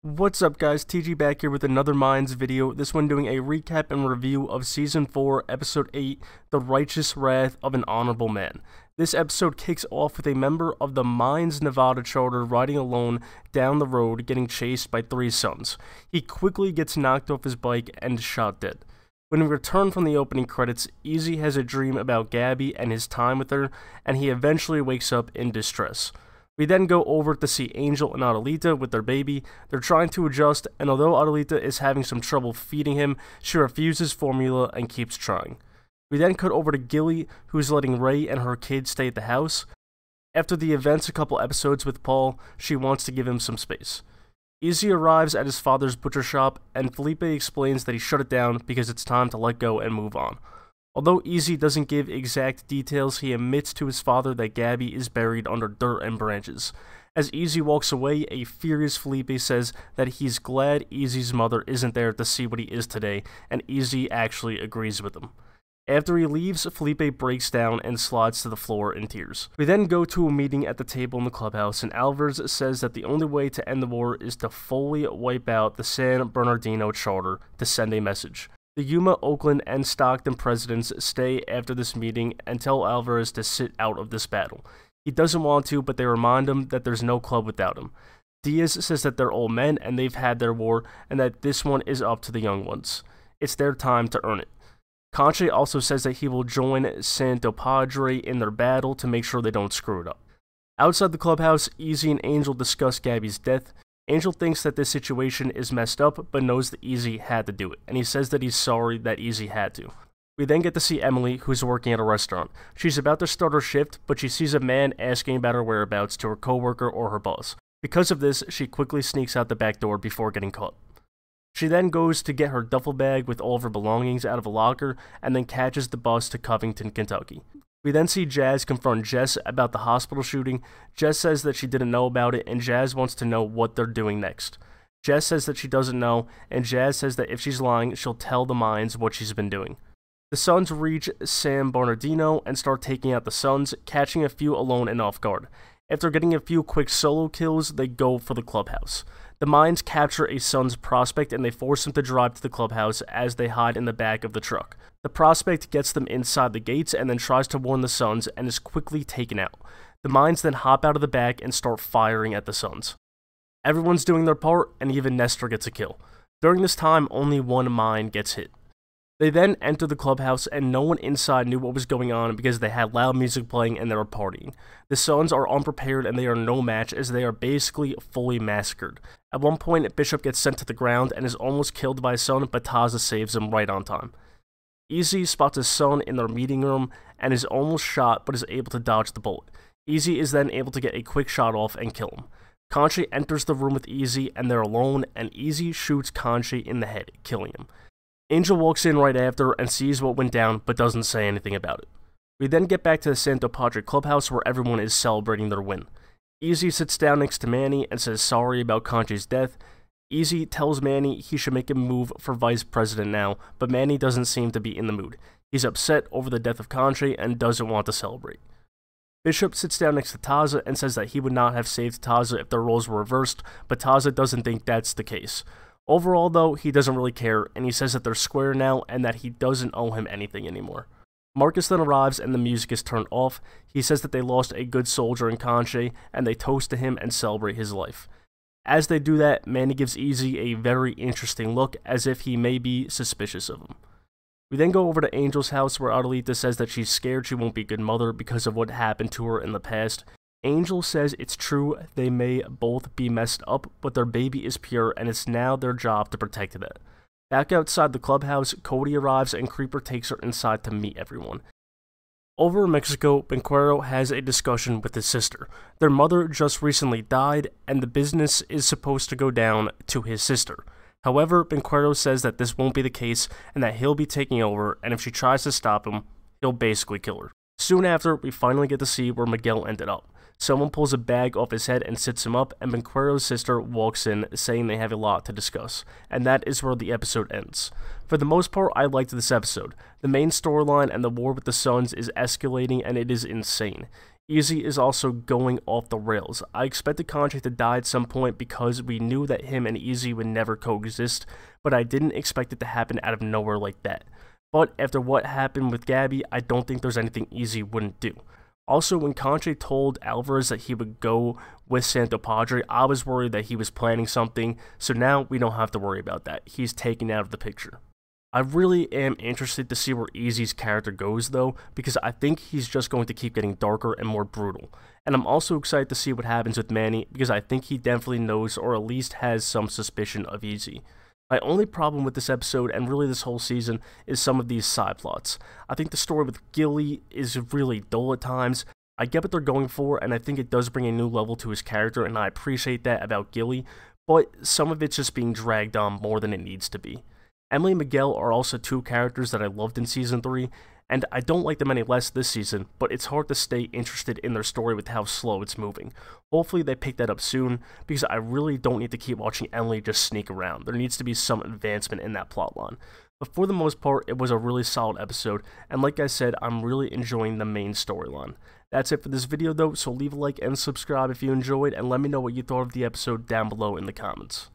What's up guys, TG back here with another Mayans video, this one doing a recap and review of Season 4, Episode 8, The Righteous Wrath of an Honorable Man. This episode kicks off with a member of the Mayans Nevada Charter riding alone down the road getting chased by three sons. He quickly gets knocked off his bike and shot dead. When we return from the opening credits, Easy has a dream about Gabby and his time with her, and he eventually wakes up in distress. We then go over to see Angel and Adelita with their baby. They're trying to adjust, and although Adelita is having some trouble feeding him, she refuses formula and keeps trying. We then cut over to Gilly, who's letting Ray and her kids stay at the house. After the events a couple episodes with Paul, she wants to give him some space. Easy arrives at his father's butcher shop, and Felipe explains that he shut it down because it's time to let go and move on. Although Easy doesn't give exact details, he admits to his father that Gabby is buried under dirt and branches. As Easy walks away, a furious Felipe says that he's glad Easy's mother isn't there to see what he is today, and Easy actually agrees with him. After he leaves, Felipe breaks down and slides to the floor in tears. We then go to a meeting at the table in the clubhouse, and Alvarez says that the only way to end the war is to fully wipe out the San Bernardino Charter to send a message. The Yuma, Oakland, and Stockton presidents stay after this meeting and tell Alvarez to sit out of this battle. He doesn't want to, but they remind him that there's no club without him. Diaz says that they're old men and they've had their war, and that this one is up to the young ones. It's their time to earn it. Kanji also says that he will join Santo Padre in their battle to make sure they don't screw it up. Outside the clubhouse, Easy and Angel discuss Gabby's death. Angel thinks that this situation is messed up, but knows that Easy had to do it, and he says that he's sorry that Easy had to. We then get to see Emily, who's working at a restaurant. She's about to start her shift, but she sees a man asking about her whereabouts to her coworker or her boss. Because of this, she quickly sneaks out the back door before getting caught. She then goes to get her duffel bag with all of her belongings out of a locker, and then catches the bus to Covington, Kentucky. We then see Jazz confront Jess about the hospital shooting. Jess says that she didn't know about it, and Jazz wants to know what they're doing next. Jess says that she doesn't know, and Jazz says that if she's lying, she'll tell the Mayans what she's been doing. The Sons reach San Bernardino and start taking out the Sons, catching a few alone and off guard. After getting a few quick solo kills, they go for the clubhouse. The Mayans capture a Sons prospect and they force him to drive to the clubhouse as they hide in the back of the truck. The prospect gets them inside the gates and then tries to warn the Sons and is quickly taken out. The Mayans then hop out of the back and start firing at the Sons. Everyone's doing their part, and even Nestor gets a kill. During this time, only one Mayan gets hit. They then enter the clubhouse, and no one inside knew what was going on because they had loud music playing and they were partying. The Sons are unprepared and they are no match as they are basically fully massacred. At one point, Bishop gets sent to the ground and is almost killed by his son, but Taza saves him right on time. Easy spots his son in their meeting room and is almost shot but is able to dodge the bullet. Easy is then able to get a quick shot off and kill him. Kanji enters the room with Easy and they're alone, and Easy shoots Kanji in the head, killing him. Angel walks in right after and sees what went down but doesn't say anything about it. We then get back to the Santo Padre clubhouse where everyone is celebrating their win. Easy sits down next to Manny and says sorry about Kanji's death. Easy tells Manny he should make a move for vice president now, but Manny doesn't seem to be in the mood. He's upset over the death of Kanji and doesn't want to celebrate. Bishop sits down next to Taza and says that he would not have saved Taza if their roles were reversed, but Taza doesn't think that's the case. Overall though, he doesn't really care, and he says that they're square now and that he doesn't owe him anything anymore. Marcus then arrives and the music is turned off. He says that they lost a good soldier in Kanji, and they toast to him and celebrate his life. As they do that, Manny gives Easy a very interesting look, as if he may be suspicious of him. We then go over to Angel's house where Adelita says that she's scared she won't be a good mother because of what happened to her in the past. Angel says it's true they may both be messed up, but their baby is pure and it's now their job to protect it. Back outside the clubhouse, Cody arrives and Creeper takes her inside to meet everyone. Over in Mexico, Benquero has a discussion with his sister. Their mother just recently died, and the business is supposed to go down to his sister. However, Benquero says that this won't be the case, and that he'll be taking over, and if she tries to stop him, he'll basically kill her. Soon after, we finally get to see where Miguel ended up. Someone pulls a bag off his head and sits him up, and Benquero's sister walks in, saying they have a lot to discuss, and that is where the episode ends. For the most part, I liked this episode. The main storyline and the war with the Sons is escalating, and it is insane. Easy is also going off the rails. I expected Kanji to die at some point because we knew that him and Easy would never coexist, but I didn't expect it to happen out of nowhere like that. But after what happened with Gabby, I don't think there's anything Easy wouldn't do. Also, when Kanji told Alvarez that he would go with Santo Padre, I was worried that he was planning something, so now we don't have to worry about that. He's taken out of the picture. I really am interested to see where Easy's character goes though, because I think he's just going to keep getting darker and more brutal. And I'm also excited to see what happens with Manny, because I think he definitely knows, or at least has some suspicion of Easy. My only problem with this episode, and really this whole season, is some of these side plots. I think the story with Gilly is really dull at times. I get what they're going for, and I think it does bring a new level to his character, and I appreciate that about Gilly, but some of it's just being dragged on more than it needs to be. Emily and Miguel are also two characters that I loved in Season 3, and I don't like them any less this season, but it's hard to stay interested in their story with how slow it's moving. Hopefully they pick that up soon, because I really don't need to keep watching Emily just sneak around. There needs to be some advancement in that plotline. But for the most part, it was a really solid episode, and like I said, I'm really enjoying the main storyline. That's it for this video though, so leave a like and subscribe if you enjoyed, and let me know what you thought of the episode down below in the comments.